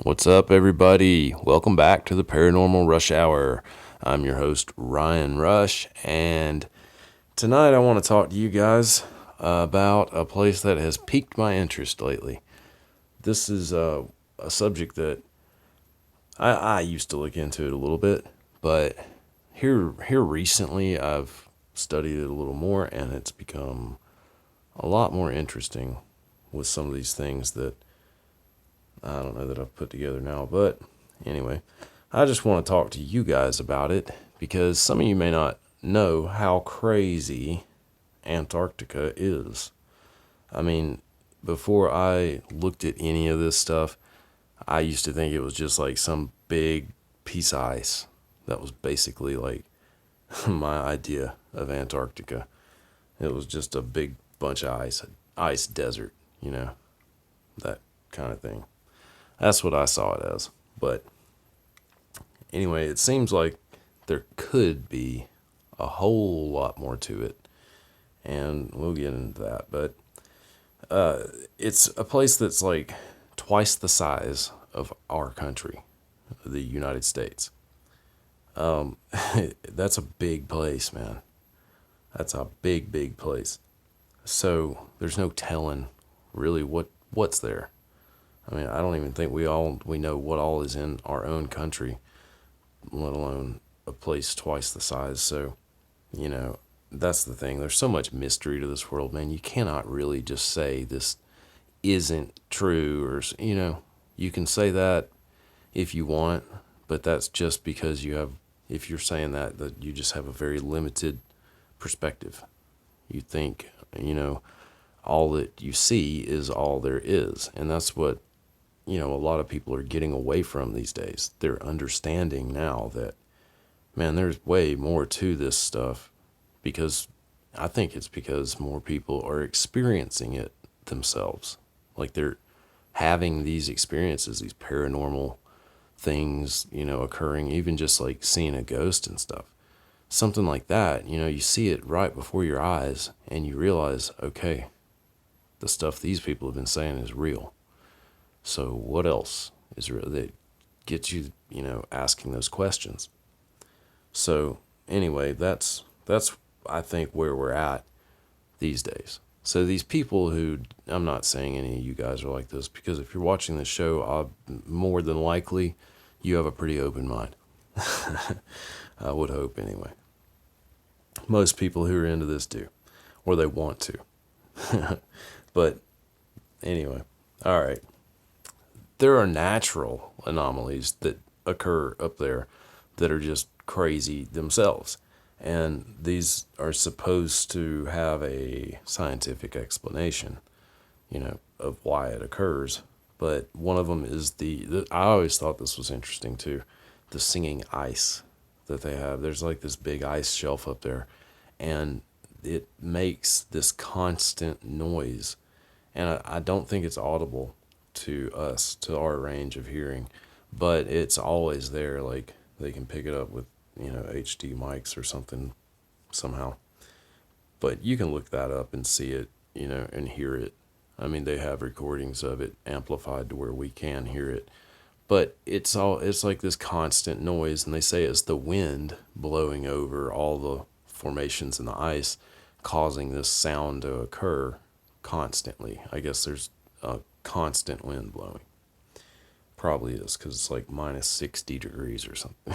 What's up, everybody? Welcome back to the Paranormal Rush Hour. I'm your host, Ryan Rush, and tonight I want to talk to you guys about a place that has piqued my interest lately. This is a subject that I used to look into it a little bit, but here recently I've studied it a little more, and it's become a lot more interesting with some of these things that I don't know that I've put together now. But anyway, I just want to talk to you guys about it because some of you may not know how crazy Antarctica is. I mean, before I looked at any of this stuff, I used to think it was just like some big piece of ice. That was basically like my idea of Antarctica. It was just a big bunch of ice desert, that kind of thing. That's what I saw it as. But anyway, it seems like there could be a whole lot more to it, and we'll get into that. But it's a place that's like twice the size of our country, the United States. That's a big place, man. That's a big, big place. So there's no telling really what's there. I mean, I don't even think we know what all is in our own country, let alone a place twice the size. So, you know, that's the thing. There's so much mystery to this world, man. You cannot really just say this isn't true, or you can say that if you want, but that's just because if you're saying that you just have a very limited perspective. You think, all that you see is all there is. And that's what, a lot of people are getting away from these days. They're understanding now that, man, there's way more to this stuff because I think it's because more people are experiencing it themselves. Like they're having these experiences, these paranormal things, occurring, even just like seeing a ghost and stuff. Something like that, you see it right before your eyes and you realize, okay, the stuff these people have been saying is real. So what else is real that gets you, asking those questions? So anyway, that's I think where we're at these days. So these people who, I'm not saying any of you guys are like this, because if you're watching this show, more than likely you have a pretty open mind. I would hope anyway. Most people who are into this do, or they want to. But anyway, all right. There are natural anomalies that occur up there that are just crazy themselves. And these are supposed to have a scientific explanation, of why it occurs. But one of them is I always thought this was interesting too, the singing ice that they have. There's like this big ice shelf up there, and it makes this constant noise. And I don't think it's audible to us, to our range of hearing, but it's always there. Like they can pick it up with, HD mics or something somehow. But you can look that up and see it, and hear it. I mean, they have recordings of it amplified to where we can hear it. But it's like this constant noise, and they say it's the wind blowing over all the formations in the ice, causing this sound to occur constantly. I guess there's a constant wind blowing. Probably is because it's like minus 60 degrees or something.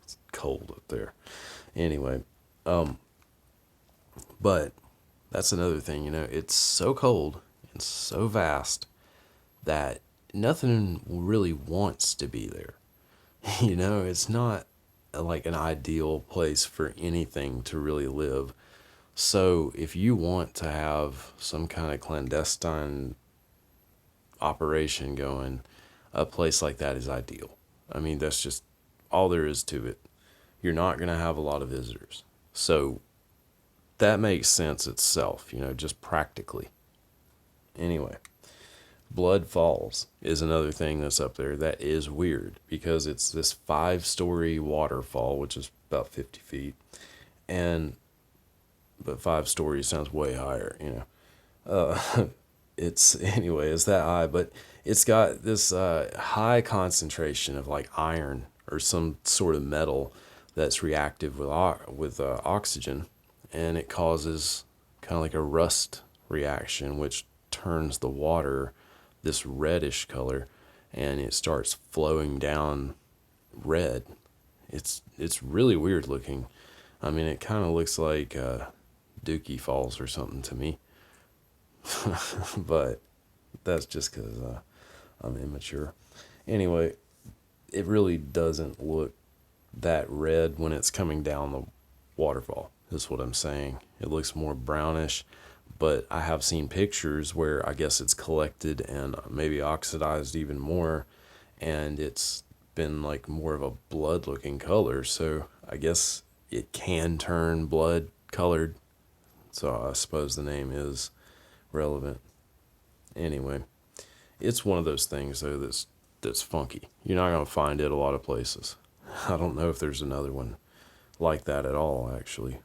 It's cold up there. Anyway, but that's another thing, it's so cold and so vast that nothing really wants to be there. It's not like an ideal place for anything to really live. So if you want to have some kind of clandestine operation going, a place like that is ideal. I mean, that's just all there is to it. You're not going to have a lot of visitors. So that makes sense itself, just practically. Anyway, Blood Falls is another thing that's up there that is weird because it's this 5-story waterfall, which is about 50 feet. But 5 stories sounds way higher, it's anyway, it's that high, but It's got this high concentration of like iron or some sort of metal that's reactive with oxygen, and it causes kind of like a rust reaction, which turns the water this reddish color, and it starts flowing down red. It's really weird looking. I mean, it kind of looks like Dookie Falls or something to me, but that's just because I'm immature. Anyway, it really doesn't look that red when it's coming down the waterfall, is what I'm saying. It looks more brownish, but I have seen pictures where I guess it's collected and maybe oxidized even more, and it's been like more of a blood looking color. So I guess it can turn blood colored. So I suppose the name is relevant. Anyway, it's one of those things though that's funky. You're not gonna find it a lot of places. I don't know if there's another one like that at all, actually.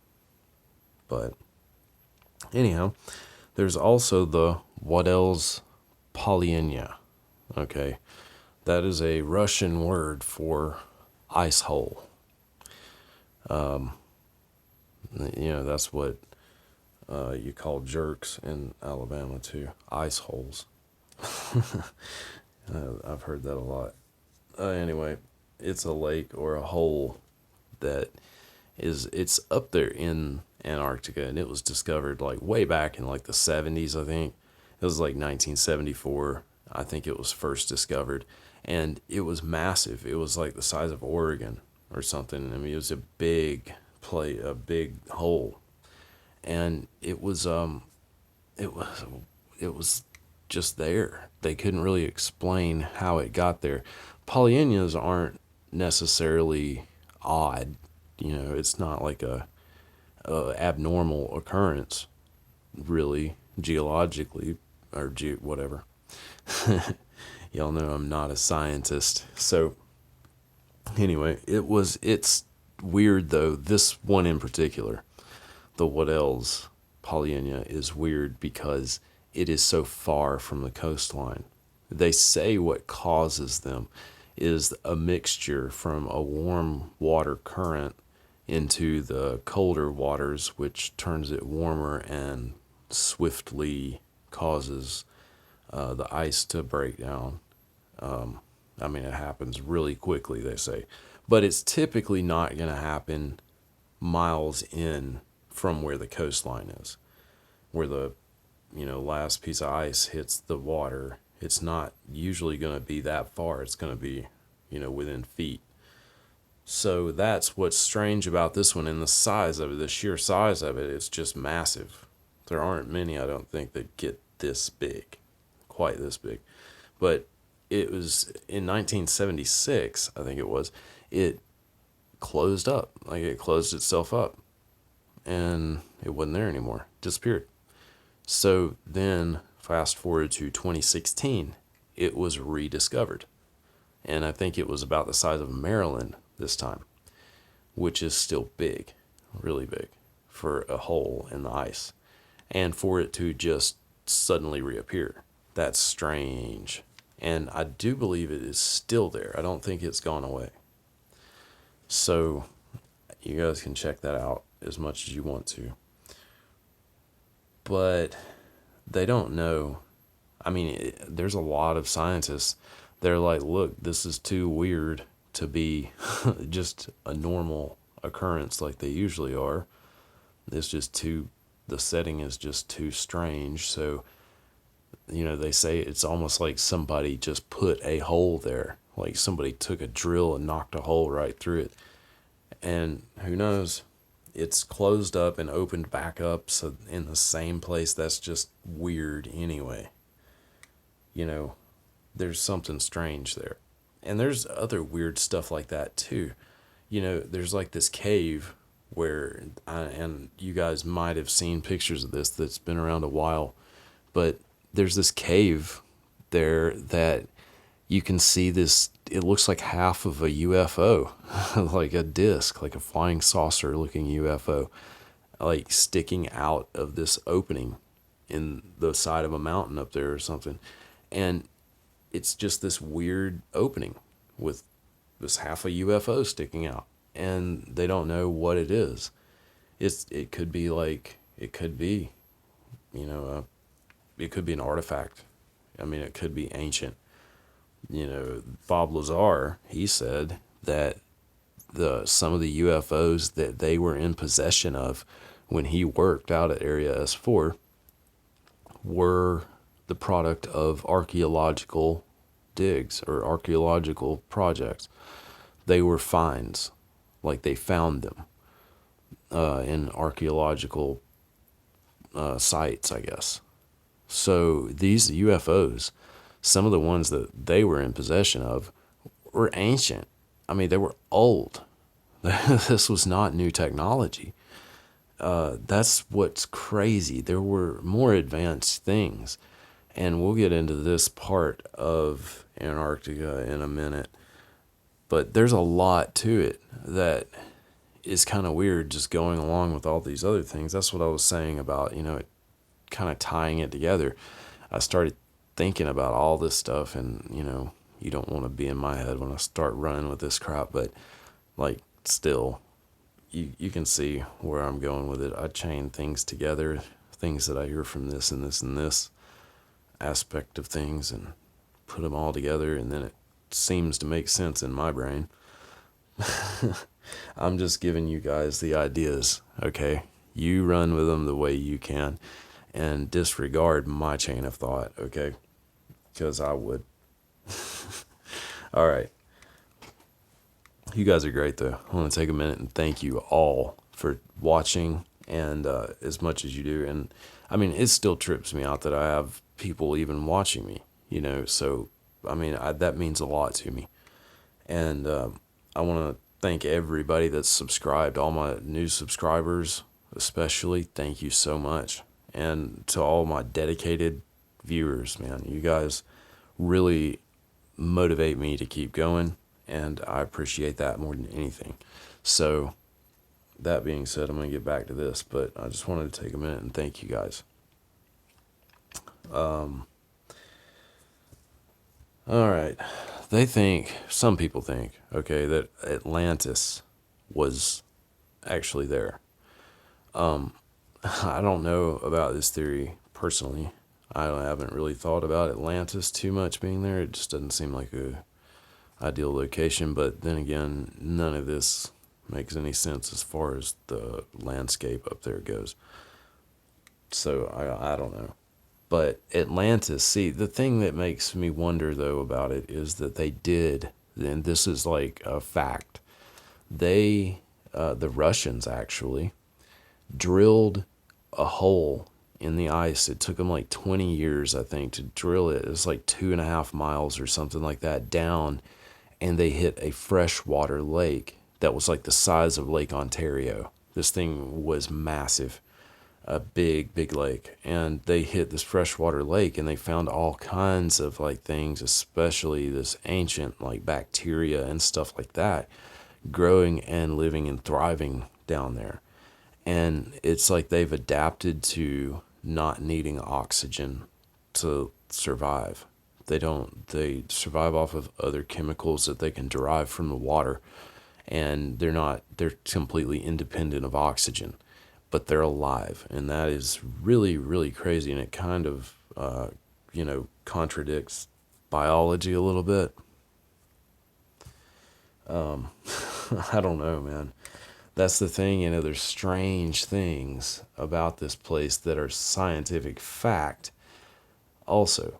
But anyhow, there's also the Waddell's polynya. Okay, that is a Russian word for ice hole. That's what you call jerks in Alabama too. Ice holes. I've heard that a lot. Anyway, it's a lake or a hole that it's up there in Antarctica, and it was discovered like way back in like the 70s, I think. It was like 1974, I think it was first discovered, and it was massive. It was like the size of Oregon or something. I mean, it was a big a big hole, and it was it was just there. They couldn't really explain how it got there. Polynyas aren't necessarily odd. It's not like a abnormal occurrence, really, geologically, or whatever. Y'all know I'm not a scientist. So, anyway, it's weird, though. This one in particular, the Waddell's polynya, is weird because it is so far from the coastline. They say what causes them is a mixture from a warm water current into the colder waters, which turns it warmer and swiftly causes the ice to break down. I mean, it happens really quickly, they say. But it's typically not going to happen miles in from where the coastline is, where the last piece of ice hits the water. It's not usually going to be that far. It's going to be within feet. So that's what's strange about this one, and the size of it, the sheer size of it, it's just massive. There aren't many, I don't think, that get this big, quite this big. But it was in 1976, I think it closed up, like it closed itself up, and it wasn't there anymore, disappeared. So then, fast forward to 2016, it was rediscovered. And I think it was about the size of Maryland this time, which is still big, really big, for a hole in the ice. And for it to just suddenly reappear, that's strange. And I do believe it is still there. I don't think it's gone away. So you guys can check that out as much as you want to. But they don't know. I mean, there's a lot of scientists. They're like, look, this is too weird to be just a normal occurrence like they usually are. The setting is just too strange. So, they say it's almost like somebody just put a hole there. Like somebody took a drill and knocked a hole right through it. And who knows? It's closed up and opened back up. So in the same place, that's just weird anyway. There's something strange there. And there's other weird stuff like that too. There's like this cave where, and you guys might have seen pictures of this that's been around a while, but there's this cave there that you can see this, it looks like half of a UFO, like a disc, like a flying saucer looking UFO, like sticking out of this opening in the side of a mountain up there or something. And it's just this weird opening with this half a UFO sticking out, and they don't know what it is. It could be like, it could be, you know, it could be an artifact. I mean, it could be ancient. You know, Bob Lazar, he said that some of the UFOs that they were in possession of when he worked out at Area S4 were the product of archaeological digs or archaeological projects. They were finds, like they found them in archaeological sites, I guess. So these UFOs, some of the ones that they were in possession of, were ancient. I mean, they were old. This was not new technology. That's what's crazy. There were more advanced things. And we'll get into this part of Antarctica in a minute. But there's a lot to it that is kind of weird, just going along with all these other things. That's what I was saying about, you know, it kind of tying it together. I started thinking about all this stuff, and, you know, you don't want to be in my head when I start running with this crap, but like, still, you can see where I'm going with it. I chain things together, things that I hear from this and this and this aspect of things, and put them all together, and then it seems to make sense in my brain. I'm just giving you guys the ideas, okay? You run with them the way you can, and disregard my chain of thought, okay? Because I would. All right. You guys are great, though. I want to take a minute and thank you all for watching, and as much as you do. And I mean, it still trips me out that I have people even watching me, you know. So, I mean, that means a lot to me. And I want to thank everybody that's subscribed, all my new subscribers especially. Thank you so much. And to all my dedicated viewers, man, you guys really motivate me to keep going, and I appreciate that more than anything. So that being said, I'm going to get back to this, but I just wanted to take a minute and thank you guys. All right. Some people think, okay, that Atlantis was actually there. I don't know about this theory personally. I haven't really thought about Atlantis too much being there. It just doesn't seem like a ideal location. But then again, none of this makes any sense as far as the landscape up there goes. So I don't know. But Atlantis, see, the thing that makes me wonder, though, about it is that they did, and this is like a fact, the Russians actually drilled a hole in the ice. It took them like 20 years, I think, to drill it. It was like 2.5 miles or something like that down, and they hit a freshwater lake that was like the size of Lake Ontario. This thing was massive. A big, big lake, and they hit this freshwater lake, and they found all kinds of like things, especially this ancient like bacteria and stuff like that, growing and living and thriving down there. And it's like they've adapted to not needing oxygen to survive. They survive off of other chemicals that they can derive from the water, and they're completely independent of oxygen, but they're alive. And that is really, really crazy. And it kind of, contradicts biology a little bit. I don't know, man. That's the thing, there's strange things about this place that are scientific fact also.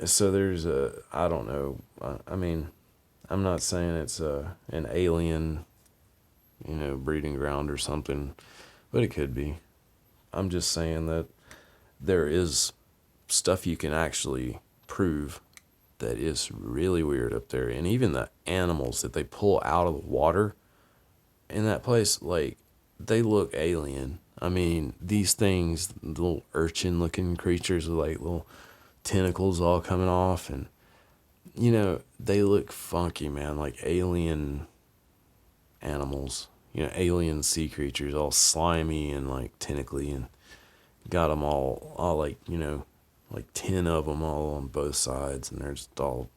So there's I don't know. I mean, I'm not saying it's an alien, breeding ground or something, but it could be. I'm just saying that there is stuff you can actually prove that is really weird up there. And even the animals that they pull out of the water in that place, like, they look alien. I mean, these things, little urchin-looking creatures with like little tentacles all coming off, and they look funky, man, like alien animals. Alien sea creatures, all slimy and like tentacly, and got them all like, like 10 of them all on both sides, and they're just all,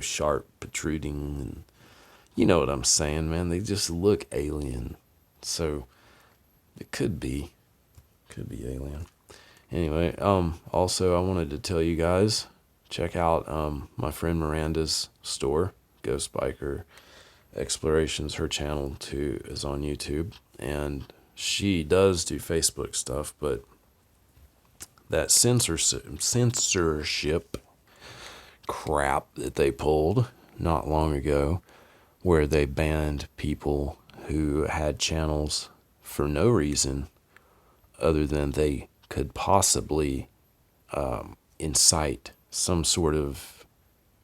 sharp, protruding, and you know what I'm saying, man. They just look alien. So it could be alien. Anyway, also I wanted to tell you guys, check out my friend Miranda's store, Ghost Biker Explorations. Her channel too is on YouTube, and she does do Facebook stuff, but that censorship crap that they pulled not long ago, where they banned people who had channels for no reason other than they could possibly incite some sort of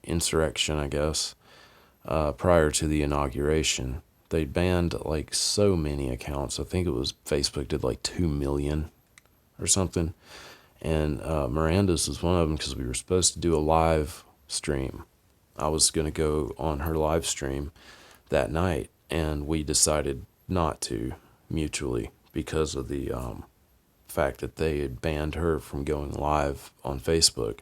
insurrection, I guess, prior to the inauguration. They banned like so many accounts. I think it was Facebook did like 2 million or something. And Miranda's was one of them, because we were supposed to do a live stream. I was going to go on her live stream that night, and we decided not to mutually because of the fact that they had banned her from going live on Facebook.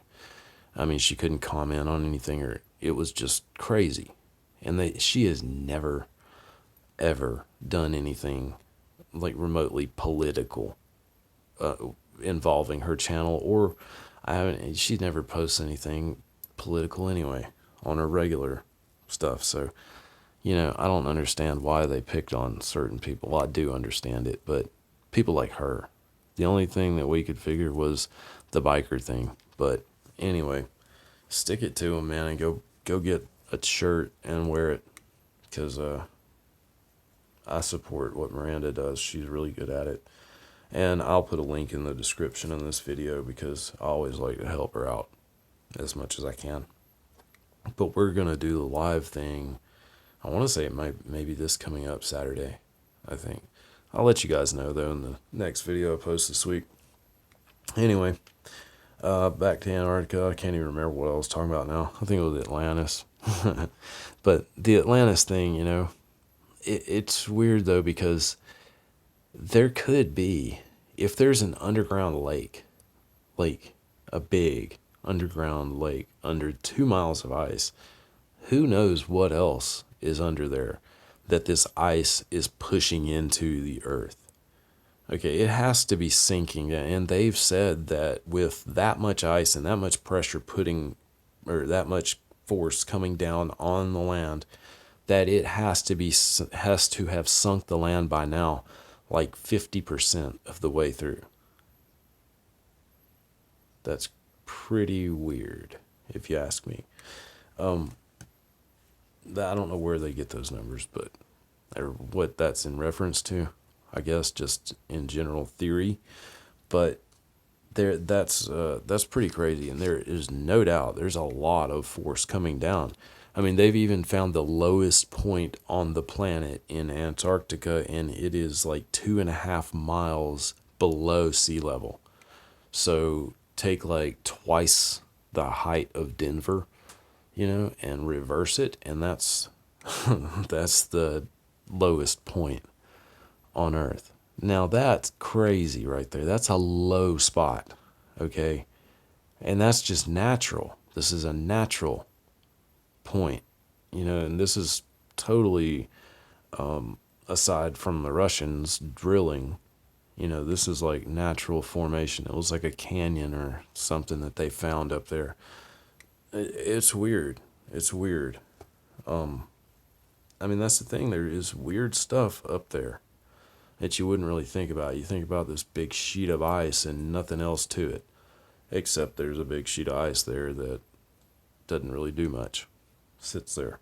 I mean, she couldn't comment on anything, or it was just crazy. And she has never, ever done anything like remotely political involving her channel, or she's never posted anything political anyway on her regular stuff. So, I don't understand why they picked on certain people. Well, I do understand it, but people like her, the only thing that we could figure was the biker thing. But anyway, stick it to them, man, and go get a shirt and wear it, because I support what Miranda does. She's really good at it. And I'll put a link in the description of this video, because I always like to help her out as much as I can. But we're going to do the live thing. I want to say it maybe this coming up Saturday, I think. I'll let you guys know, though, in the next video I post this week. Anyway, back to Antarctica. I can't even remember what I was talking about now. I think it was Atlantis. But the Atlantis thing, it's weird, though, because there could be, if there's an underground lake, a big underground lake under 2 miles of ice, who knows what else is under there that this ice is pushing into the earth. Okay, it has to be sinking, and they've said that with that much ice and that much pressure that much force coming down on the land, that it has to have sunk the land by now like 50% of the way through. That's pretty weird, if you ask me. I don't know where they get those numbers, or what that's in reference to. I guess just in general theory, but that's pretty crazy, and there is no doubt there's a lot of force coming down. I mean, they've even found the lowest point on the planet in Antarctica, and it is like 2.5 miles below sea level. So take like twice the height of Denver, and reverse it, and that's that's the lowest point on Earth. Now that's crazy right there. That's a low spot, okay? And that's just natural. This is a natural point, and this is totally aside from the Russians drilling. This is like natural formation. It was like a canyon or something that they found up there. It's weird. It's weird. I mean, that's the thing. There is weird stuff up there that you wouldn't really think about. You think about this big sheet of ice and nothing else to it, except there's a big sheet of ice there that doesn't really do much. Sits there.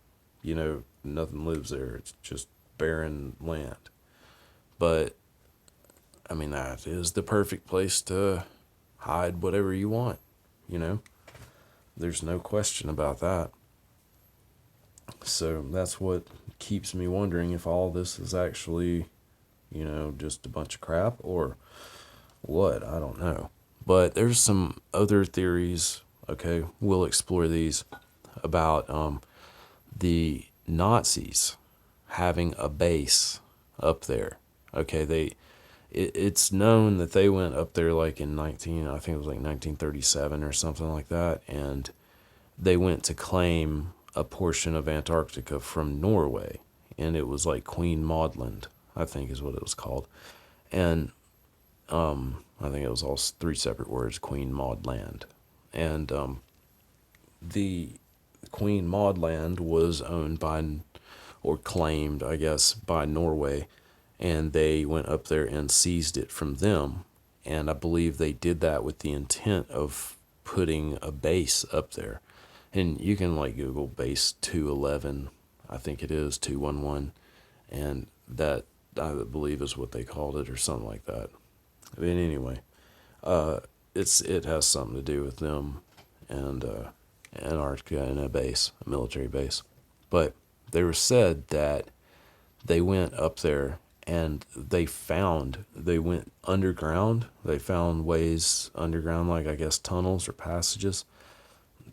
Nothing lives there. It's just barren land. But, I mean, that is the perfect place to hide whatever you want, There's no question about that. So that's what keeps me wondering if all this is actually, just a bunch of crap or what. I don't know. But there's some other theories, okay, we'll explore these, about the Nazis having a base up there. Okay, it's known that they went up there like in I think it was like 1937 or something like that, and they went to claim a portion of Antarctica from Norway, and it was like Queen Maud Land, I think is what it was called, and I think it was all three separate words, Queen Maud Land, and the Queen Maud Land was owned by, or claimed, I guess, by Norway, and they went up there and seized it from them. And I believe they did that with the intent of putting a base up there. And you can like Google base 211, I think it is 211, and that I believe is what they called it or something like that. But anyway, it has something to do with them and Antarctica and a military base. But they were said that they went up there and they went underground. They found ways underground, like I guess tunnels or passages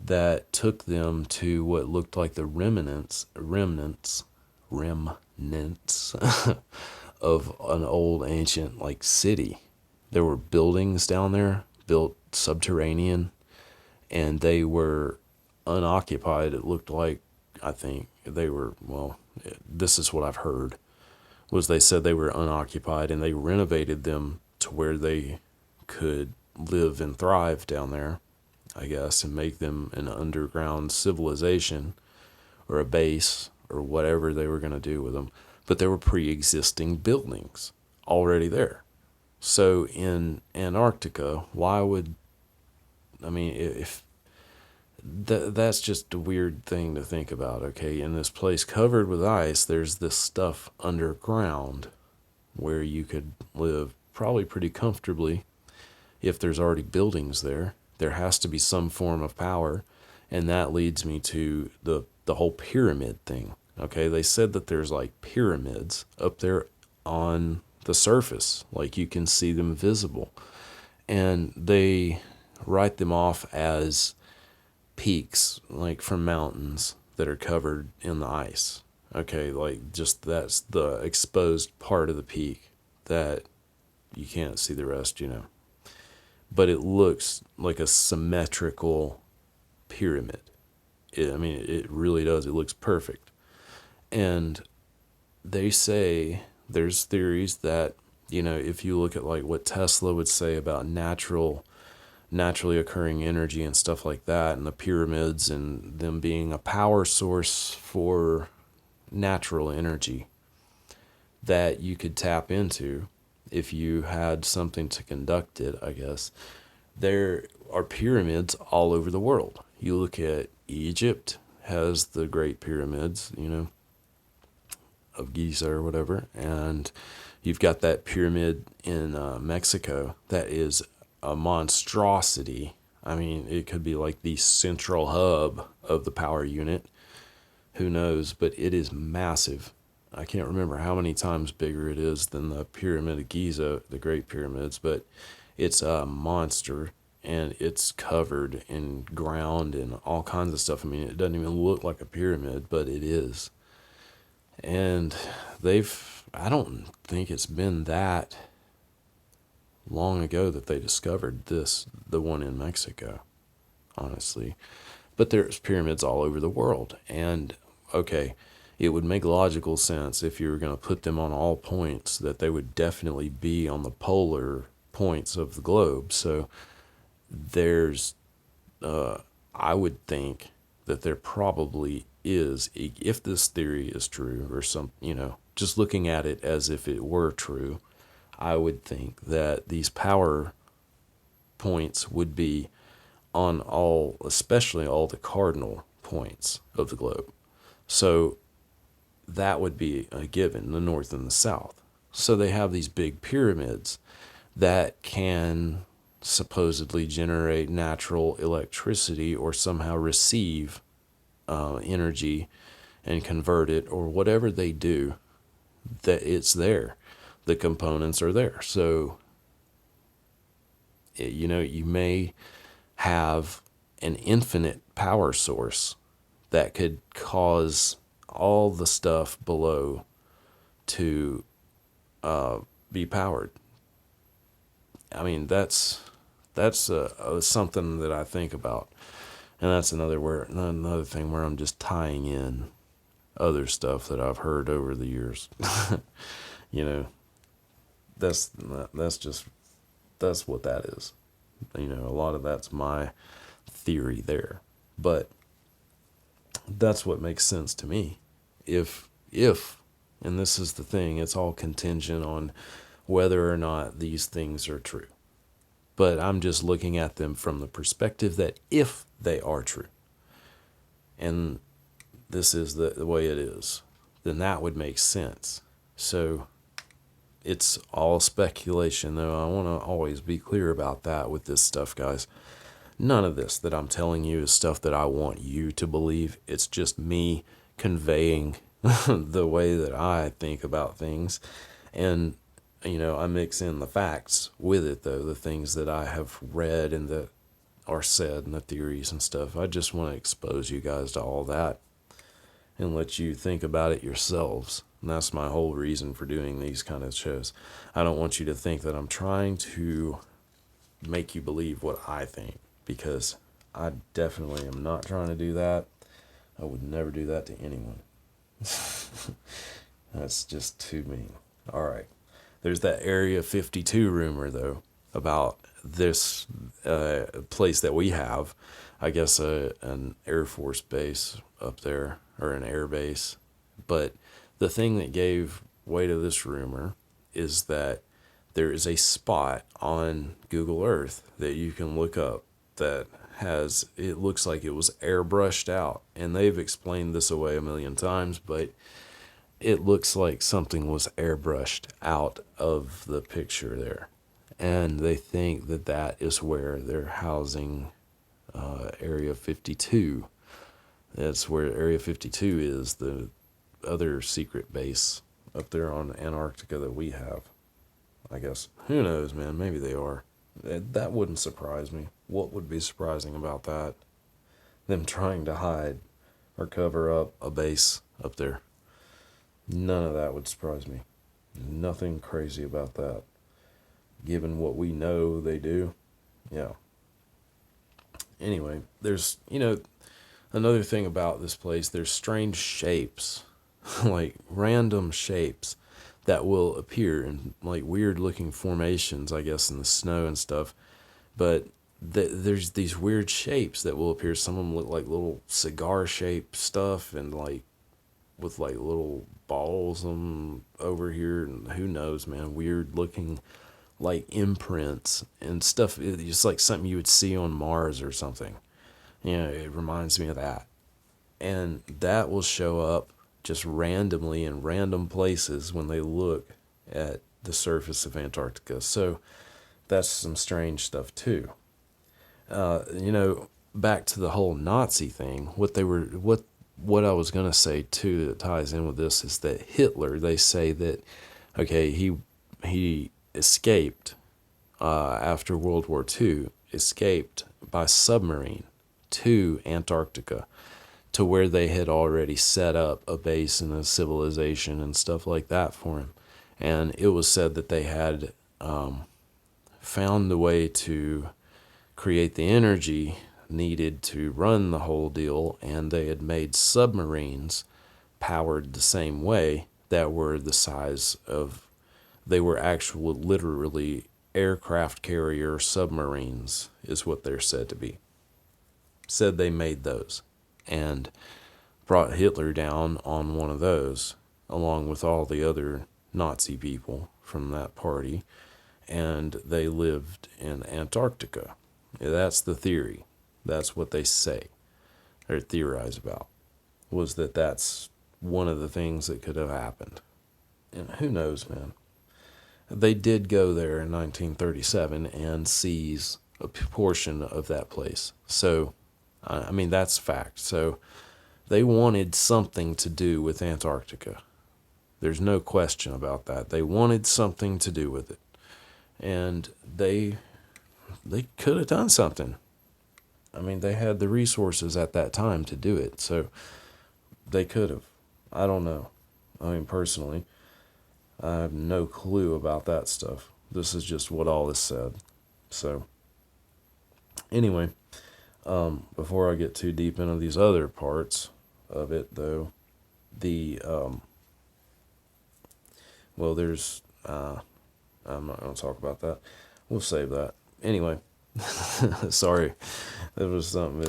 that took them to what looked like the remnants of an old ancient like city. There were buildings down there built subterranean, and they were unoccupied. It looked like, I think they were, well, this is what I've heard, was they said they were unoccupied and they renovated them to where they could live and thrive down there, I guess, and make them an underground civilization or a base or whatever they were going to do with them. But there were pre-existing buildings already there. So in Antarctica, if that's just a weird thing to think about, okay? In this place covered with ice, there's this stuff underground where you could live probably pretty comfortably if there's already buildings there. There has to be some form of power, and that leads me to the whole pyramid thing, okay? They said that there's like pyramids up there on the surface, like you can see them visible, and they write them off as peaks, like from mountains that are covered in the ice. Okay, like just that's the exposed part of the peak that you can't see the rest, But it looks like a symmetrical pyramid. It really does. It looks perfect. And they say there's theories that, if you look at like what Tesla would say about naturally occurring energy and stuff like that, and the pyramids and them being a power source for natural energy that you could tap into if you had something to conduct it, I guess. There are pyramids all over the world. You look at Egypt has the Great Pyramids, of Giza or whatever, and you've got that pyramid in Mexico that is a monstrosity. It could be like the central hub of the power unit. Who knows? But it is massive. I can't remember how many times bigger it is than the Pyramid of Giza, the Great Pyramids, but it's a monster, and it's covered in ground and all kinds of stuff. It doesn't even look like a pyramid, but it is. And I don't think it's been that long ago that they discovered the one in Mexico, honestly. But there's pyramids all over the world. And, okay, it would make logical sense if you were going to put them on all points that they would definitely be on the polar points of the globe. So there's, I would think that there probably is, if this theory is true or some, just looking at it as if it were true, I would think that these power points would be on especially all the cardinal points of the globe. So that would be a given, the north and the south. So they have these big pyramids that can supposedly generate natural electricity or somehow receive energy and convert it, or whatever they do, that it's there. The components are there. So, you may have an infinite power source that could cause all the stuff below to be powered. I mean, that's something that I think about, and that's another thing where I'm just tying in other stuff that I've heard over the years. You know, that's what that is. You know, a lot of that's my theory there, but that's what makes sense to me. If and this is the thing, it's all contingent on whether or not these things are true. But I'm just looking at them from the perspective that if they are true, and this is the way it is, then that would make sense. So it's all speculation, though. I want to always be clear about that with this stuff, guys. None of this that I'm telling you is stuff that I want you to believe. It's just me conveying the way that I think about things. And, you know, I mix in the facts with it, though, the things that I have read and that are said and the theories and stuff. I just want to expose you guys to all that and let you think about it yourselves. And that's my whole reason for doing these kind of shows. I don't want you to think that I'm trying to make you believe what I think, because I definitely am not trying to do that. I would never do that to anyone. That's just too mean. All right. There's that Area 52 rumor, though, about this place that we have. I guess an Air Force base up there, or an air base. But the thing that gave way to this rumor is that there is a spot on Google Earth that you can look up that it looks like it was airbrushed out. And they've explained this away a million times, but it looks like something was airbrushed out of the picture there. And they think that that is where they're housing Area 52. That's where Area 52 is, the other secret base up there on Antarctica that we have, I guess. Who knows, man? Maybe they are. That wouldn't surprise me. What would be surprising about that? Them trying to hide or cover up a base up there. None of that would surprise me. Nothing crazy about that. Given what we know they do. Yeah. Anyway, there's, another thing about this place, there's strange shapes, like random shapes that will appear in like weird looking formations, I guess, in the snow and stuff. But there's these weird shapes that will appear. Some of them look like little cigar shaped stuff, and like with like little balls over here, and who knows, man, weird looking like imprints and stuff. It's just like something you would see on Mars or something. It reminds me of that. And that will show up just randomly in random places when they look at the surface of Antarctica. So that's some strange stuff too. Back to the whole Nazi thing, what I was going to say too that ties in with this is that Hitler, they say that, okay, he escaped after World War II, escaped by submarine to Antarctica, to where they had already set up a base and a civilization and stuff like that for him. And it was said that they had found the way to create the energy needed to run the whole deal, and they had made submarines powered the same way that were the size of, they were actual literally aircraft carrier submarines is what they're said to be. Said they made those and brought Hitler down on one of those along with all the other Nazi people from that party, and they lived in Antarctica. That's the theory. That's what they say or theorize about, was that that's one of the things that could have happened. And who knows, man. They did go there in 1937 and seize a portion of that place. So, I mean, that's fact. So they wanted something to do with Antarctica. There's no question about that. They wanted something to do with it. And they could have done something. I mean, they had the resources at that time to do it. So they could have. I don't know. I mean, personally, I have no clue about that stuff. This is just what all is said. So anyway, before I get too deep into these other parts of it, though, there's I'm not going to talk about that. We'll save that. Anyway, sorry, that was something.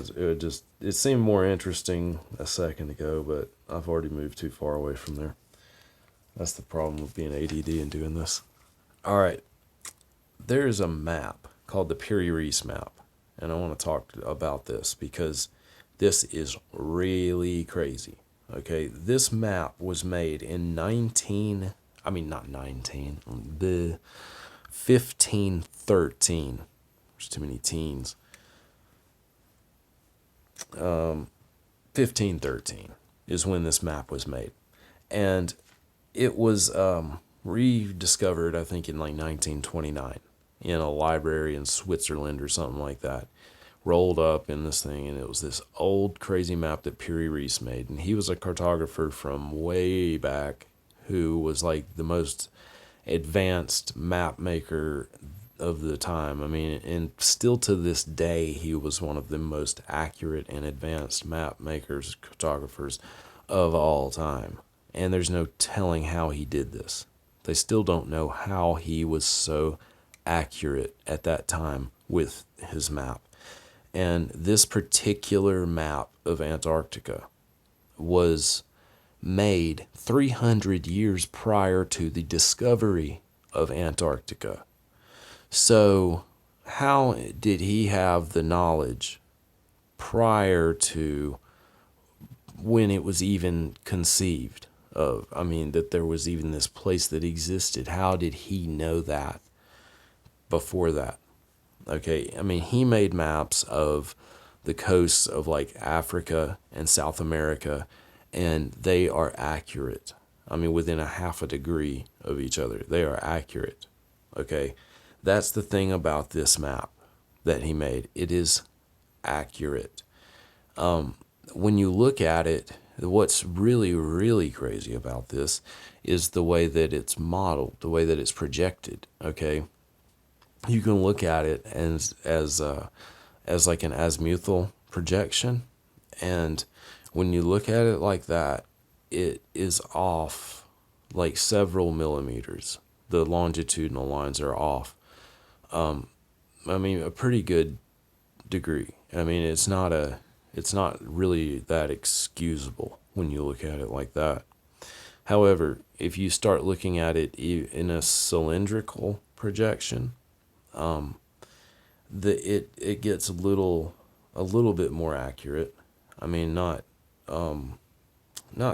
It seemed more interesting a second ago, but I've already moved too far away from there. That's the problem with being ADD and doing this. All right, there's a map called the Piri Reis map, and I want to talk about this because this is really crazy. Okay, this map was made in 1513. There's too many teens. 1513 is when this map was made. And it was rediscovered, I think, in like 1929 in a library in Switzerland or something like that. Rolled up in this thing, and it was this old crazy map that Piri Reis made. And he was a cartographer from way back who was like the most advanced map maker of the time. I mean, and still to this day, he was one of the most accurate and advanced map makers, cartographers of all time. And there's no telling how he did this. They still don't know how he was so accurate at that time with his map. And this particular map of Antarctica was made 300 years prior to the discovery of Antarctica. So how did he have the knowledge prior to when it was even conceived of? I mean, that there was even this place that existed. How did he know that before that? Okay, I mean, he made maps of the coasts of like Africa and South America, and they are accurate. I mean, within a half a degree of each other, they are accurate. Okay, that's the thing about this map that he made. It is accurate. When you look at it, what's really, really crazy about this is the way that it's modeled, the way that it's projected. Okay, you can look at it as like an azimuthal projection, and when you look at it like that, it is off like several millimeters. The longitudinal lines are off. I mean, a pretty good degree. I mean, it's not really that excusable when you look at it like that. However, if you start looking at it in a cylindrical projection, it gets a little bit more accurate. I mean, not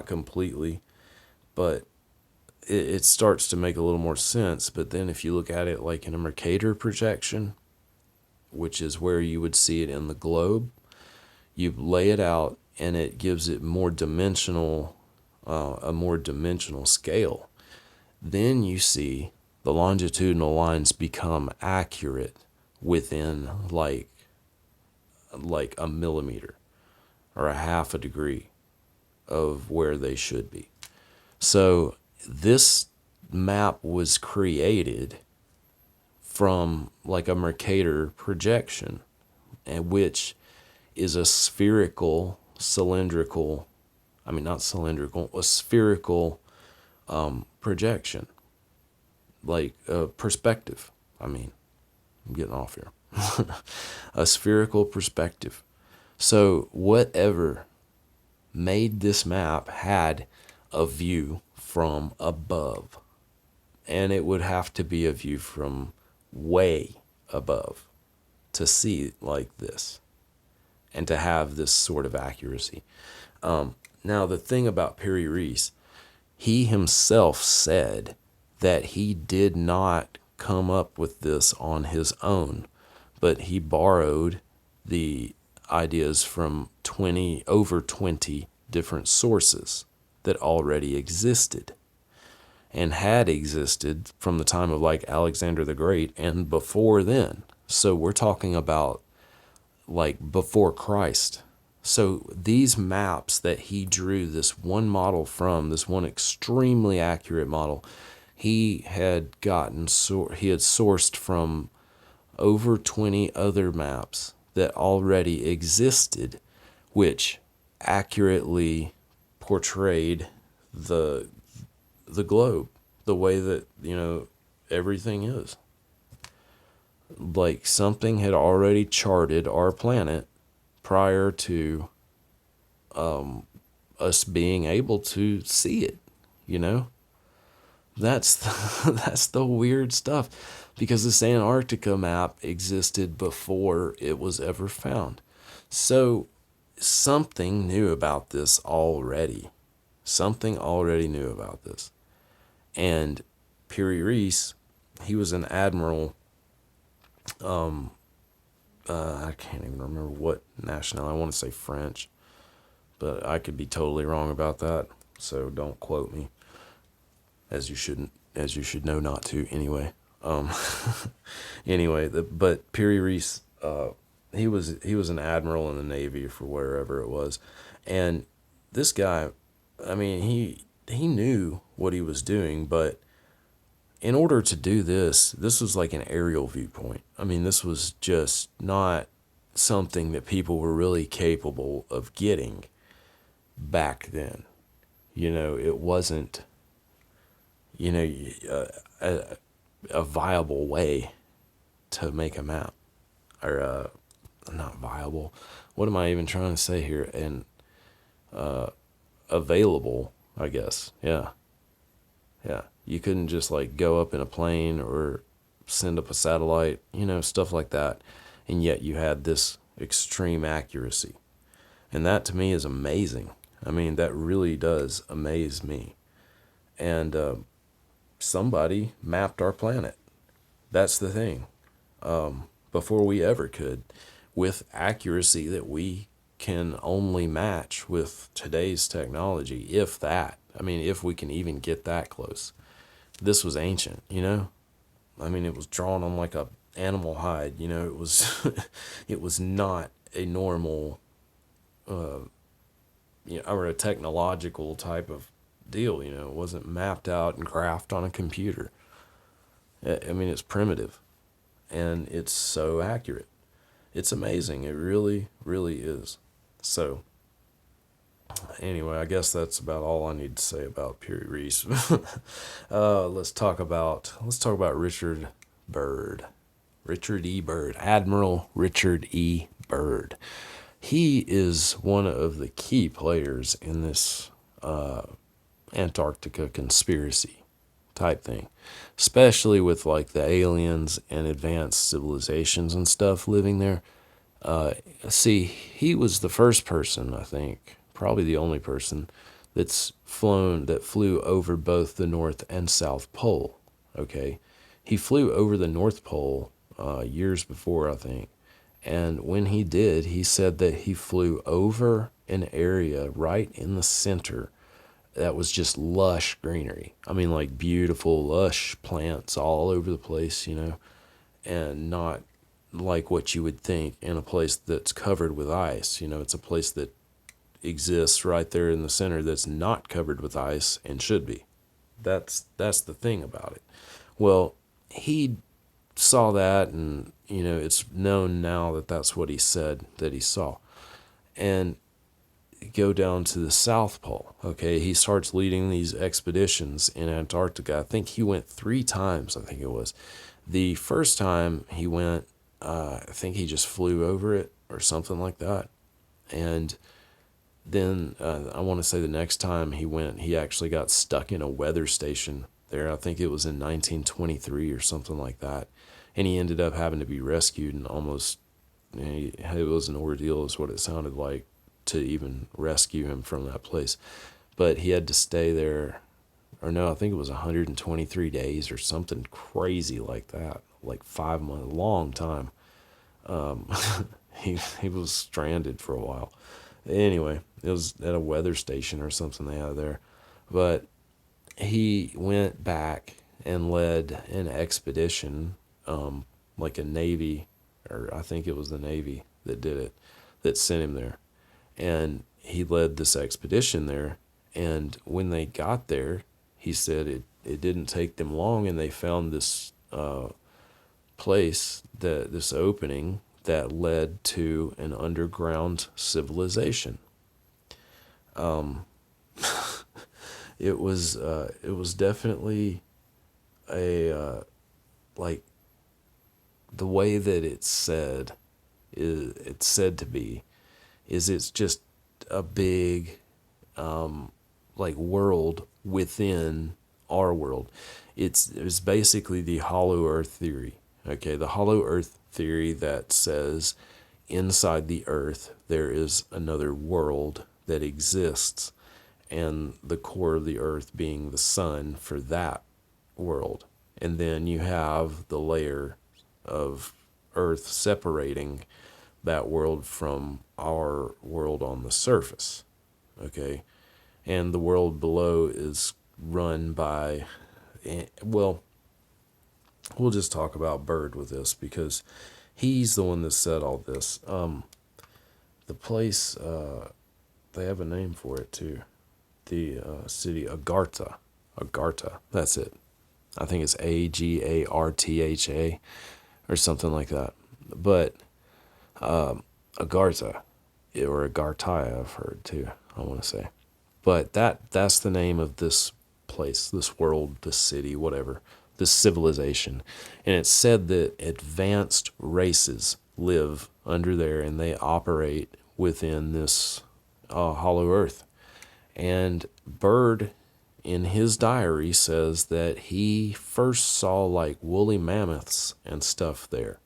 completely, but it starts to make a little more sense. But then if you look at it like in a Mercator projection, which is where you would see it in the globe, you lay it out and it gives it a more dimensional scale. Then you see the longitudinal lines become accurate within like a millimeter or a half a degree of where they should be. So this map was created from like a Mercator projection, and which is a spherical projection, like a perspective. I mean, I'm getting off here. A spherical perspective. So whatever made this map had a view from above, and it would have to be a view from way above to see like this and to have this sort of accuracy. Now, the thing about Piri Reis, he himself said that he did not come up with this on his own, but he borrowed the ideas from over 20 different sources that already existed and had existed from the time of like Alexander the Great and before then. So we're talking about like before Christ. So these maps that he drew this one model from, this one extremely accurate model, he had sourced from over 20 other maps that already existed, which accurately portrayed the globe, the way that, everything is. Like something had already charted our planet prior to us being able to see it, That's that's the weird stuff, because this Antarctica map existed before it was ever found. So something knew about this already. Something already knew about this. And Piri Reis, he was an admiral. I can't even remember what nationality. I want to say French, but I could be totally wrong about that. So don't quote me, as you shouldn't, as you should know not to anyway. Anyway, but Piri Reis, he was an admiral in the Navy for wherever it was, and this guy, I mean, he knew what he was doing, but in order to do this was like an aerial viewpoint. I mean, this was just not something that people were really capable of getting back then. It wasn't, a viable way to make a map, or not viable. What am I even trying to say here? And available, I guess. Yeah. You couldn't just like go up in a plane or send up a satellite, stuff like that. And yet you had this extreme accuracy. And that to me is amazing. I mean, that really does amaze me. And somebody mapped our planet. That's the thing. Before we ever could, with accuracy that we can only match with today's technology, if that. I mean, if we can even get that close. This was ancient, I mean, it was drawn on like a animal hide, it was it was not a normal or a technological type of deal, it wasn't mapped out and graphed on a computer. I mean, it's primitive and it's so accurate. It's amazing. It really, really is. So anyway, I guess that's about all I need to say about Piri Reis. Let's talk about Richard Byrd. Richard E. Byrd. Admiral Richard E. Byrd. He is one of the key players in this Antarctica conspiracy type thing, especially with like the aliens and advanced civilizations and stuff living there. See, he was the first person, I think, probably the only person that flew over both the North and South Pole. Okay, he flew over the North Pole years before, I think, and when he did, he said that he flew over an area right in the center that was just lush greenery. I mean, like beautiful, lush plants all over the place, and not like what you would think in a place that's covered with ice. It's a place that exists right there in the center that's not covered with ice and should be. That's the thing about it. Well, he saw that, and it's known now that that's what he said that he saw. And go down to the South Pole. Okay, he starts leading these expeditions in Antarctica. I think he went 3 times. I think it was the first time he went. I think he just flew over it or something like that. And then I want to say the next time he went, he actually got stuck in a weather station there. I think it was in 1923 or something like that. And he ended up having to be rescued, and almost, it was an ordeal is what it sounded like to even rescue him from that place. But he had to stay there, or no, I think it was 123 days or something crazy like that, like 5 months, long time. He was stranded for a while. Anyway, it was at a weather station or something they had there. But he went back and led an expedition, like a Navy, or I think it was the Navy that did it, that sent him there. And he led this expedition there. And when they got there, he said it didn't take them long, and they found this place, this opening that led to an underground civilization. It was definitely like the way that it's said to be is it's just a big like world within our world. It's basically the hollow earth theory. Okay, the hollow earth theory that says inside the earth there is another world that exists, and the core of the earth being the sun for that world. And then you have the layer of earth separating that world from our world on the surface. Okay, and the world below is run by, well, we'll just talk about Byrd with this because he's the one that said all this. The place, they have a name for it too. The city Agartha. Agartha, that's it. I think it's Agartha or something like that. But Agartha, or Agartha, I've heard too, I want to say. But that's the name of this place, this world, this city, whatever, this civilization. And it's said that advanced races live under there and they operate within this hollow earth. And Byrd, in his diary, says that he first saw like woolly mammoths and stuff there,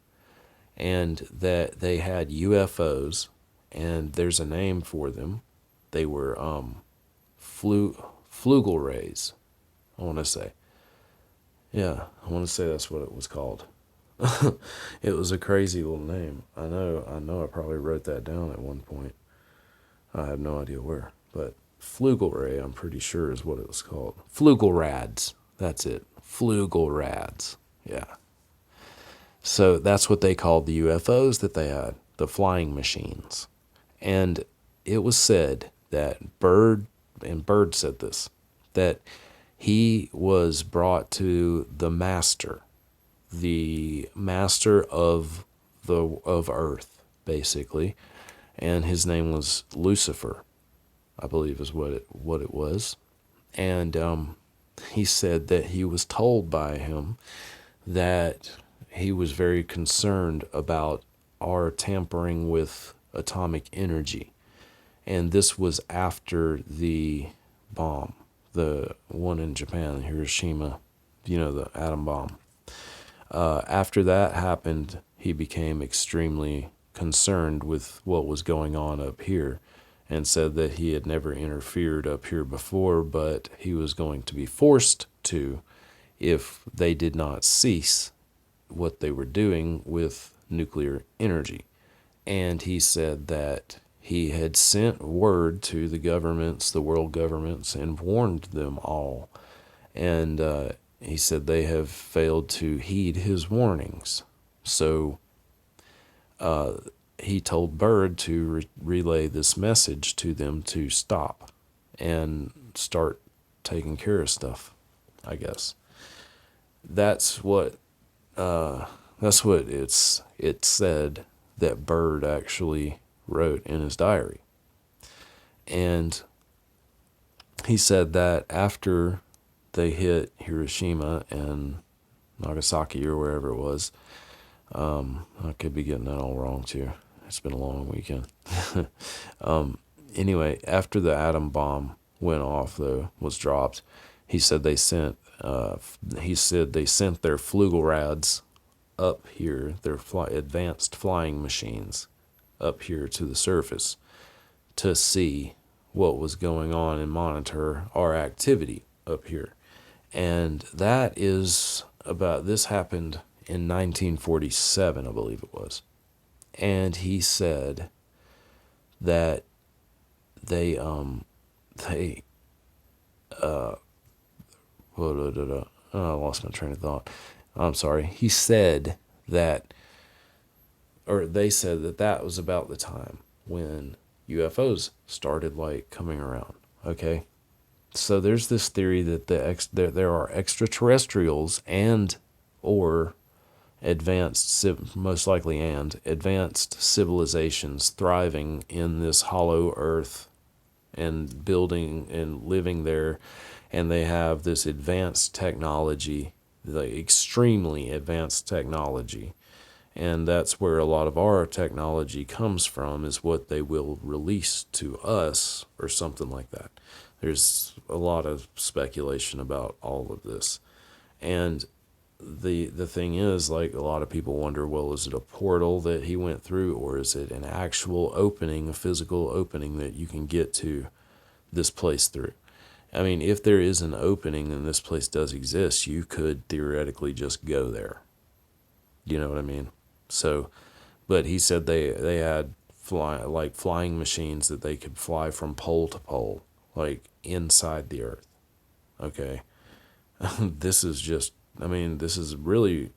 and that they had UFOs, and there's a name for them. They were Piri Reis, I want to say. Yeah, I want to say that's what it was called. It was a crazy little name. I know I probably wrote that down at one point. I have no idea where, but Piri, I'm pretty sure is what it was called. Flugelrads, that's it. Flugelrads, yeah. So that's what they called the UFOs that they had, the flying machines. And it was said that Byrd said this, that he was brought to the master of Earth, basically, and his name was Lucifer, I believe is what it was. And he said that he was told by him that he was very concerned about our tampering with atomic energy. And this was after the bomb, the one in Japan, Hiroshima, the atom bomb. After that happened, he became extremely concerned with what was going on up here and said that he had never interfered up here before, but he was going to be forced to if they did not cease what they were doing with nuclear energy. And he said that he had sent word to the governments, the world governments, and warned them all. And he said they have failed to heed his warnings. So he told Byrd to relay this message to them to stop and start taking care of stuff, I guess. That's what it's said that Byrd actually wrote in his diary. And he said that after they hit Hiroshima and Nagasaki or wherever it was, I could be getting that all wrong too. It's been a long weekend. Anyway, after the atom bomb went off, though, was dropped, he said they sent their Flugelrads up here, their advanced flying machines up here to the surface to see what was going on and monitor our activity up here. And this happened in 1947, I believe it was. And he said that I lost my train of thought. I'm sorry. He said that, or they said that was about the time when UFOs started coming around. Okay, so there's this theory that there are extraterrestrials and or most likely advanced civilizations thriving in this hollow earth and building and living there, and they have this advanced technology, like extremely advanced technology, and that's where a lot of our technology comes from, is what they will release to us or something like that. There's a lot of speculation about all of this. And the thing is, like, a lot of people wonder, well, is it a portal that he went through, or is it an actual opening, a physical opening that you can get to this place through? I mean, if there is an opening and this place does exist, you could theoretically just go there. You know what I mean? So, but he said they had flying machines that they could fly from pole to pole, like inside the earth. Okay. This is really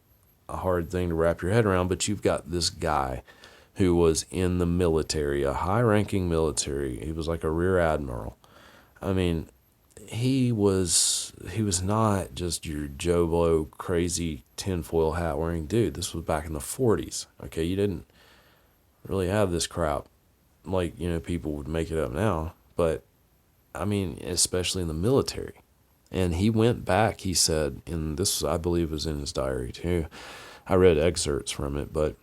a hard thing to wrap your head around, but you've got this guy who was in the military, a high-ranking military. He was like a rear admiral. I mean, he was not just your Joe Blow crazy tinfoil hat wearing dude. This was back in the 40s. Okay, you didn't really have this crap like, people would make it up now. But I mean, especially in the military. And he went back, he said, and this, I believe, was in his diary too. I read excerpts from it, but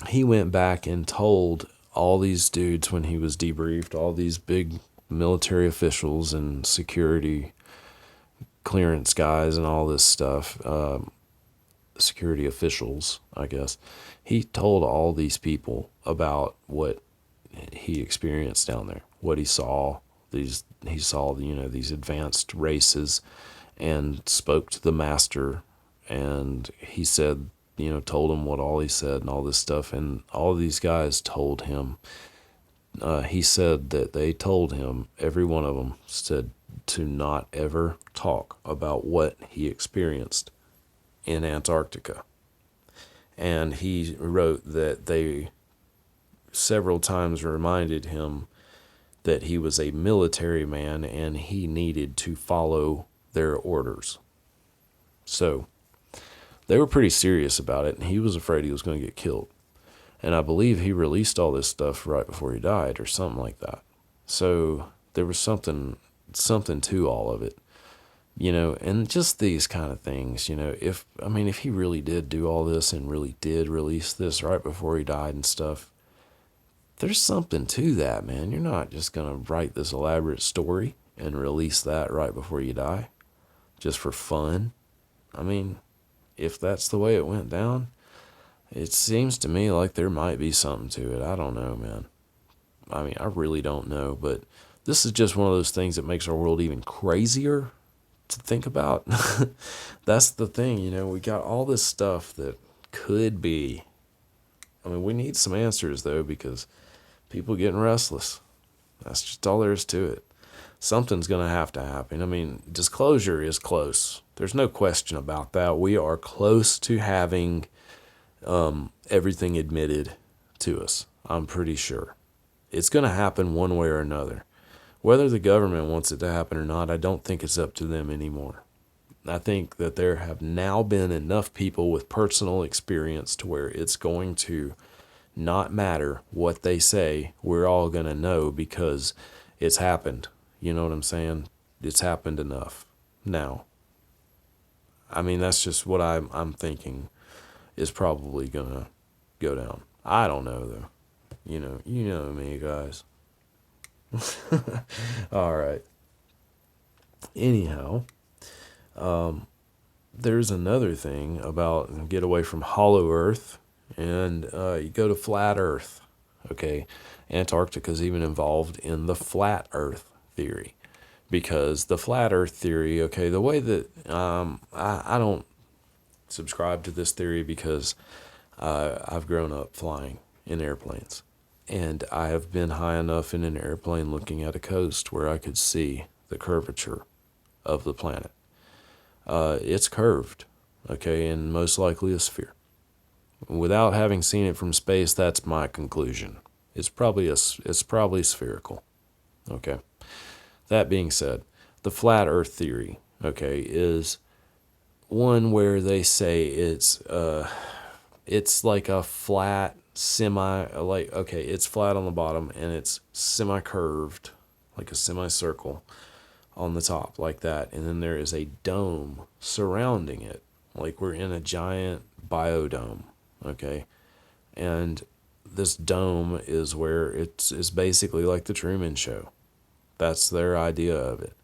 he went back and told all these dudes when he was debriefed, all these big military officials and security clearance guys and all this stuff, security officials, I guess. He told all these people about what he experienced down there, what he saw. He saw these advanced races, and spoke to the master, and he said, told him what all he said and all this stuff, and all these guys told him. He said that they told him, every one of them said, to not ever talk about what he experienced in Antarctica. And he wrote that they several times reminded him that he was a military man and he needed to follow their orders. So they were pretty serious about it, and he was afraid he was going to get killed. And I believe he released all this stuff right before he died or something like that. So there was something to all of it, and just these kind of things, if he really did do all this and really did release this right before he died and stuff, there's something to that, man. You're not just going to write this elaborate story and release that right before you die just for fun. I mean, if that's the way it went down, it seems to me like there might be something to it. I don't know, man. I really don't know, but this is just one of those things that makes our world even crazier to think about. That's the thing, we got all this stuff that could be. We need some answers, though, because people getting restless. That's just all there is to it. Something's going to have to happen. Disclosure is close. There's no question about that. We are close to having everything admitted to us. I'm pretty sure. It's going to happen one way or another. Whether the government wants it to happen or not, I don't think it's up to them anymore. I think that there have now been enough people with personal experience to where it's going to not matter what they say. We're all going to know because it's happened. You know what I'm saying? It's happened enough now. That's just what I'm thinking is probably going to go down. I don't know, though. You know me, guys. All right. Anyhow, there's another thing about get away from hollow earth and you go to flat earth. Okay. Antarctica is even involved in the flat earth theory, because the flat earth theory, okay, the way that I don't subscribe to this theory because I've grown up flying in airplanes, and I have been high enough in an airplane looking at a coast where I could see the curvature of the planet. It's curved, okay, and most likely a sphere. Without having seen it from space, that's my conclusion. It's probably spherical. Okay. That being said, the flat Earth theory, okay, is one where they say it's like a flat it's flat on the bottom and it's semi-curved, like a semicircle on the top, like that. And then there is a dome surrounding it, like we're in a giant biodome, okay? And this dome is where it's basically like the Truman Show. That's their idea of it.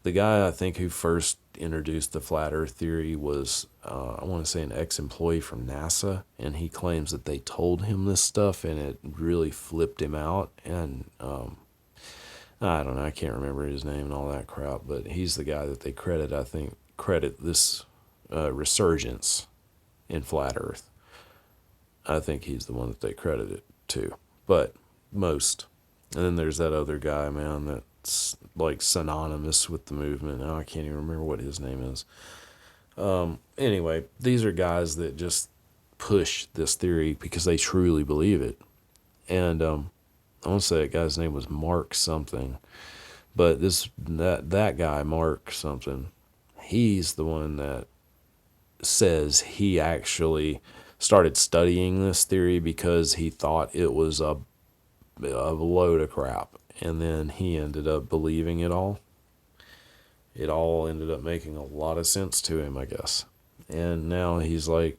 The guy I think who first introduced the flat Earth theory was, I want to say, an ex-employee from NASA, and he claims that they told him this stuff, and it really flipped him out. And I don't know, I can't remember his name and all that crap, but he's the guy that they credit this resurgence in flat Earth. I think he's the one that they credit it to, but most. And then there's that other guy, man, that's like synonymous with the movement. Now I can't even remember what his name is. Anyway, these are guys that just push this theory because they truly believe it. And I want to say that guy's name was Mark something, but that guy, Mark something, he's the one that says he actually started studying this theory because he thought it was a load of crap, and then he ended up believing it all. It all ended up making a lot of sense to him, I guess, and now he's like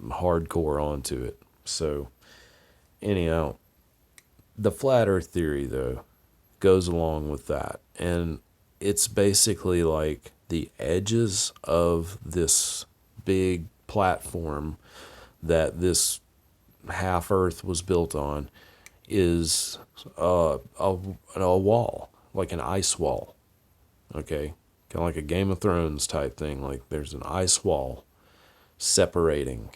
hardcore onto it. So anyhow, the flat Earth theory though goes along with that, and it's basically like the edges of this big platform that this half Earth was built on is a wall, like an ice wall, okay? Kind of like a Game of Thrones type thing. Like there's an ice wall separating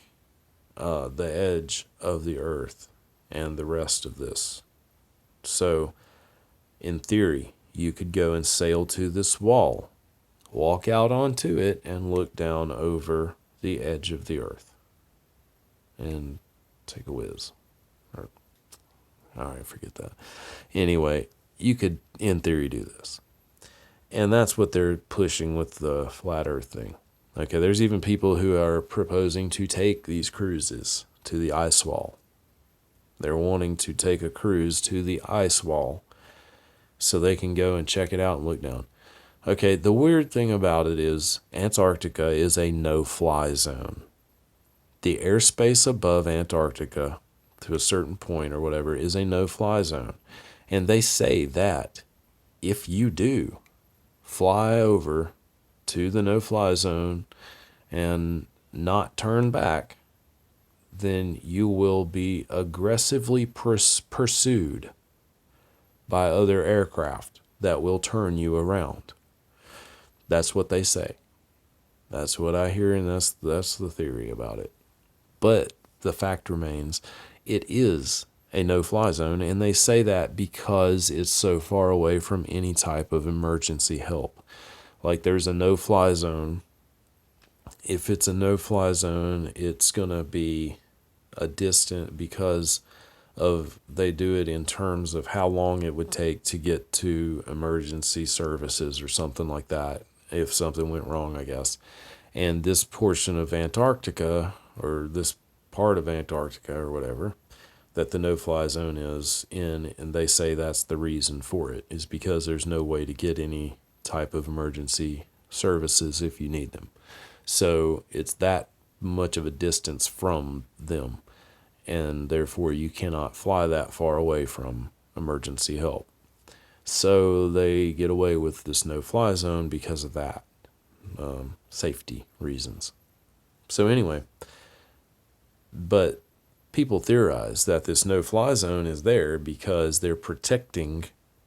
the edge of the Earth and the rest of this. So, in theory, you could go and sail to this wall, walk out onto it, and look down over the edge of the Earth and take a whiz. All right, forget that. Anyway, you could, in theory, do this. And that's what they're pushing with the flat Earth thing. Okay, there's even people who are proposing to take these cruises to the ice wall. They're wanting to take a cruise to the ice wall so they can go and check it out and look down. Okay, the weird thing about it is Antarctica is a no-fly zone. The airspace above Antarctica to a certain point or whatever is a no-fly zone. And they say that if you do fly over to the no-fly zone and not turn back, then you will be aggressively pursued by other aircraft that will turn you around. That's what they say. That's what I hear, and that's the theory about it. But the fact remains, it is a no-fly zone, and they say that because it's so far away from any type of emergency help. Like there's a no-fly zone. If it's a no-fly zone, it's going to be a distant because of they do it in terms of how long it would take to get to emergency services or something like that if something went wrong, I guess. And this portion of Antarctica, or this part of Antarctica or whatever, that the no-fly zone is in, and they say that's the reason for it, is because there's no way to get any type of emergency services if you need them. So it's that much of a distance from them, and therefore you cannot fly that far away from emergency help. So they get away with this no-fly zone because of that, safety reasons. So anyway, but people theorize that this no-fly zone is there because they're protecting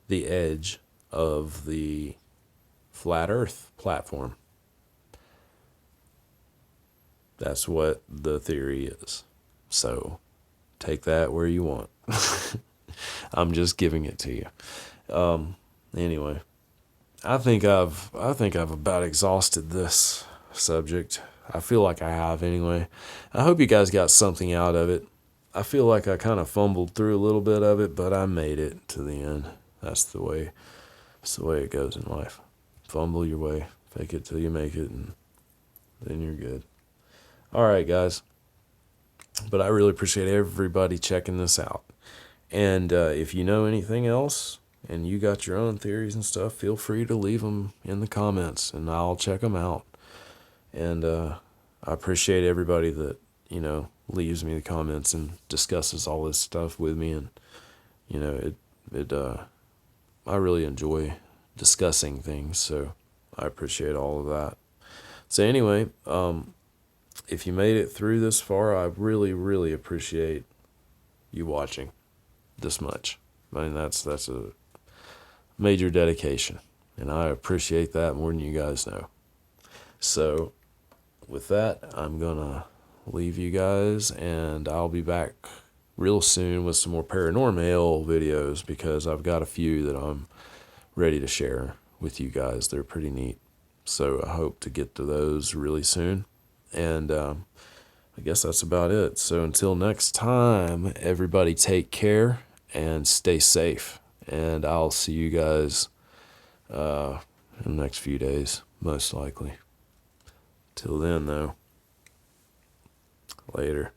the edge of the flat Earth platform. That's what the theory is. So take that where you want. I'm just giving it to you. Anyway, I think I've about exhausted this subject. I feel like I have anyway. I hope you guys got something out of it. I feel like I kind of fumbled through a little bit of it, but I made it to the end. That's the way it goes in life. Fumble your way, fake it till you make it, and then you're good. All right, guys. But I really appreciate everybody checking this out. And if you know anything else and you got your own theories and stuff, feel free to leave them in the comments and I'll check them out. And I appreciate everybody that, leaves me the comments and discusses all this stuff with me. And, I really enjoy discussing things. So I appreciate all of that. So anyway, if you made it through this far, I really, really appreciate you watching this much. I mean, that's a major dedication, and I appreciate that more than you guys know. So with that, I'm gonna leave you guys, and I'll be back real soon with some more paranormal videos because I've got a few that I'm ready to share with you guys. They're pretty neat. So I hope to get to those really soon. And I guess that's about it. So until next time, everybody take care and stay safe. And I'll see you guys in the next few days, most likely. Till then, though, later.